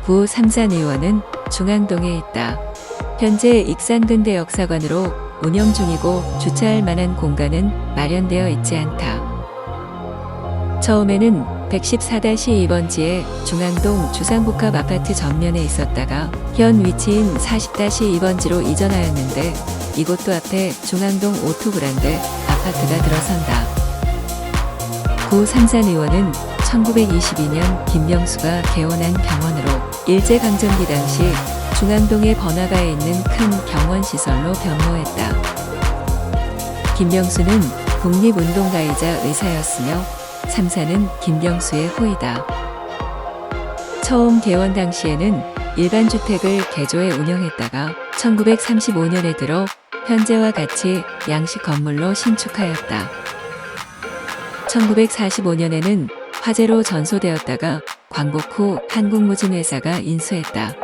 구 삼산 의원은 중앙동에 있다. 현재 익산근대역사관으로 운영 중이고 주차할 만한 공간은 마련되어 있지 않다. 처음에는 114-2번지의 중앙동 주상복합 아파트 전면에 있었다가 현 위치인 40-2번지로 이전하였는데 이곳도 앞에 중앙동 오토브란드 아파트가 들어선다. 구 삼산 의원은 1922년 김명수가 개원한 병원으로 일제강점기 당시 중앙동의 번화가에 있는 큰 병원시설로 변모했다. 김명수는 독립운동가이자 의사였으며 삼산은 김병수의 호이다. 처음 개원 당시에는 일반 주택을 개조해 운영했다가 1935년에 들어 현재와 같이 양식 건물로 신축하였다. 1945년에는 화재로 전소되었다가 광복 후 한국무진회사가 인수했다.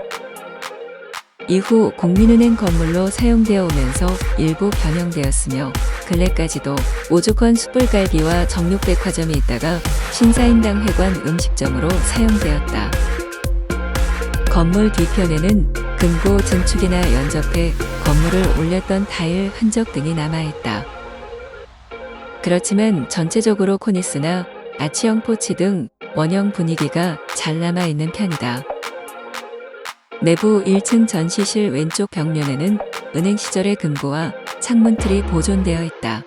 이후 국민은행 건물로 사용되어 오면서 일부 변형되었으며 근래까지도 오죽헌 숯불갈비와 정육백화점이 있다가 신사임당 회관 음식점으로 사용되었다. 건물 뒤편에는 금고 증축이나 연접해 건물을 올렸던 타일 흔적 등이 남아있다. 그렇지만 전체적으로 코니스나 아치형 포치 등 원형 분위기가 잘 남아있는 편이다. 내부 1층 전시실 왼쪽 벽면에는 은행 시절의 금고와 창문틀이 보존되어 있다.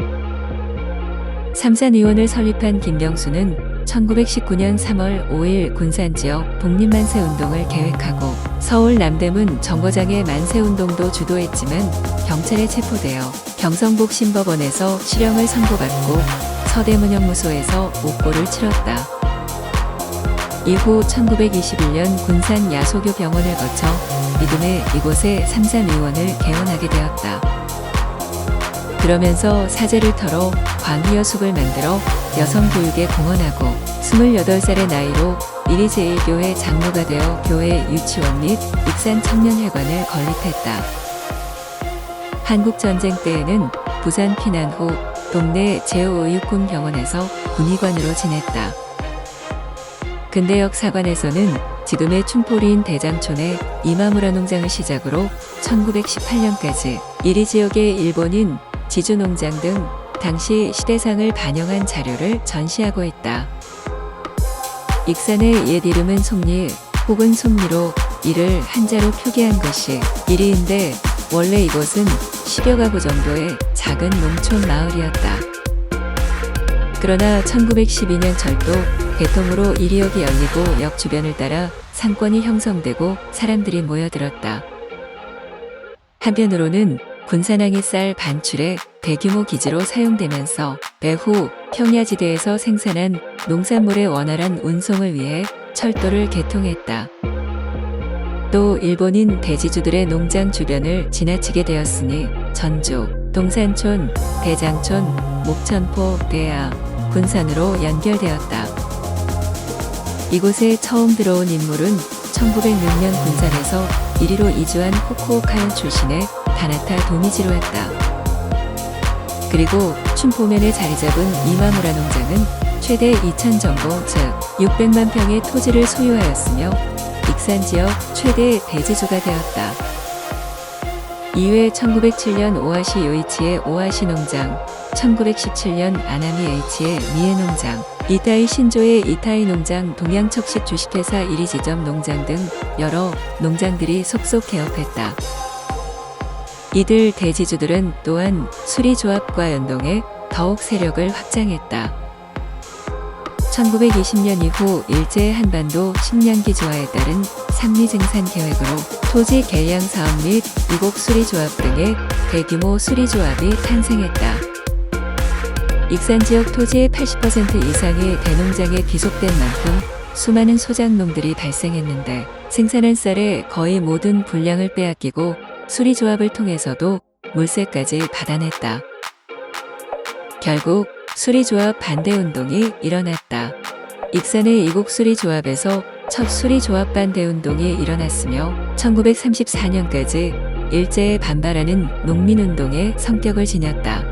삼산 의원을 설립한 김병수는 1919년 3월 5일 군산지역 독립만세운동을 계획하고 서울 남대문 정거장의 만세운동도 주도했지만 경찰에 체포되어 경성복신법원에서 실형을 선고받고 서대문형무소에서 옥고를 치렀다. 이후 1921년 군산 야소교 병원을 거쳐 이듬해 이곳에 삼산 의원을 개원하게 되었다. 그러면서 사제를 털어 광희여숙을 만들어 여성교육에 공헌하고 28살의 나이로 이리제일교회 장로가 되어 교회 유치원 및 익산청년회관을 건립했다. 한국전쟁 때에는 부산 피난 후 동네 제5의육군병원에서 군의관으로 지냈다. 근대역 사관에서는 지금의 춘포리인 대장촌의 이마무라 농장을 시작으로 1918년까지 이리 지역의 일본인 지주농장 등 당시 시대상을 반영한 자료를 전시하고 있다. 익산의 옛 이름은 송리 혹은 송리로 이를 한자로 표기한 것이 이리인데 원래 이곳은 10여 가구 정도의 작은 농촌 마을이었다. 그러나 1912년 철도 개통으로 이리역이 열리고 역 주변을 따라 상권이 형성되고 사람들이 모여들었다. 한편으로는 군산항이 쌀 반출에 대규모 기지로 사용되면서 배후 평야지대에서 생산한 농산물의 원활한 운송을 위해 철도를 개통했다. 또 일본인 대지주들의 농장 주변을 지나치게 되었으니 전주, 동산촌, 대장촌, 목천포, 대하, 군산으로 연결되었다. 이곳에 처음 들어온 인물은 1906년 군산에서 이리로 이주한 후쿠오카현 출신의 다나타 도미지로였다. 그리고 춘포면에 자리 잡은 이마무라 농장은 최대 2,000정보 즉 600만 평의 토지를 소유하였으며 익산 지역 최대 대지주가 되었다. 이후에 1907년 오하시 요이치의 오하시 농장, 1917년 아나미 H의 미에 농장, 이타이 신조의 이타이 농장, 동양척식 주식회사 이리지점 농장 등 여러 농장들이 속속 개업했다. 이들 대지주들은 또한 수리조합과 연동해 더욱 세력을 확장했다. 1920년 이후 일제 한반도 식량기 조화에 따른 상리증산 계획으로 토지 개량 사업 및 이곡 수리조합 등의 대규모 수리조합이 탄생했다. 익산 지역 토지의 80% 이상이 대농장에 귀속된 만큼 수많은 소작농들이 발생했는데 생산한 쌀의 거의 모든 분량을 빼앗기고 수리조합을 통해서도 물세까지 받아냈다. 결국 수리조합 반대운동이 일어났다. 익산의 이곡 수리조합에서 첫 수리조합 반대운동이 일어났으며 1934년까지 일제에 반발하는 농민운동의 성격을 지녔다.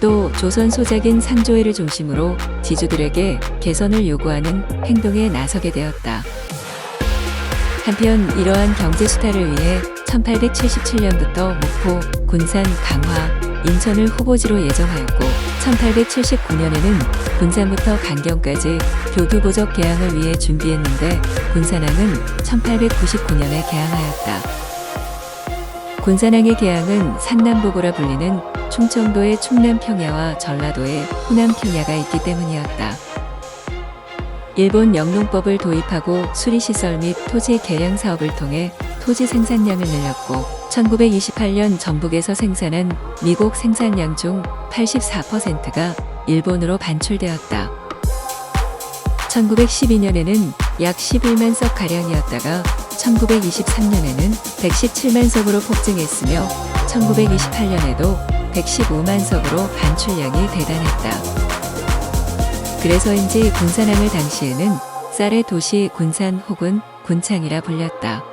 또 조선 소작인 상조회를 중심으로 지주들에게 개선을 요구하는 행동에 나서게 되었다. 한편 이러한 경제 수탈을 위해 1877년부터 목포, 군산, 강화, 인천을 후보지로 예정하였고 1879년에는 군산부터 강경까지 교두보적 개항을 위해 준비했는데 군산항은 1899년에 개항하였다. 군산항의 개항은 산남보고라 불리는 충청도의 충남평야와 전라도의 호남평야가 있기 때문이었다. 일본 영농법을 도입하고 수리시설 및 토지 개량 사업을 통해 토지 생산량을 늘렸고 1928년 전북에서 생산한 미국 생산량 중 84%가 일본으로 반출되었다. 1912년에는 약 11만 석가량이었다가 1923년에는 117만 석으로 폭증했으며 1928년에도 115만 석으로 반출량이 대단했다. 그래서인지 군산항을 당시에는 쌀의 도시 군산 혹은 군창이라 불렸다.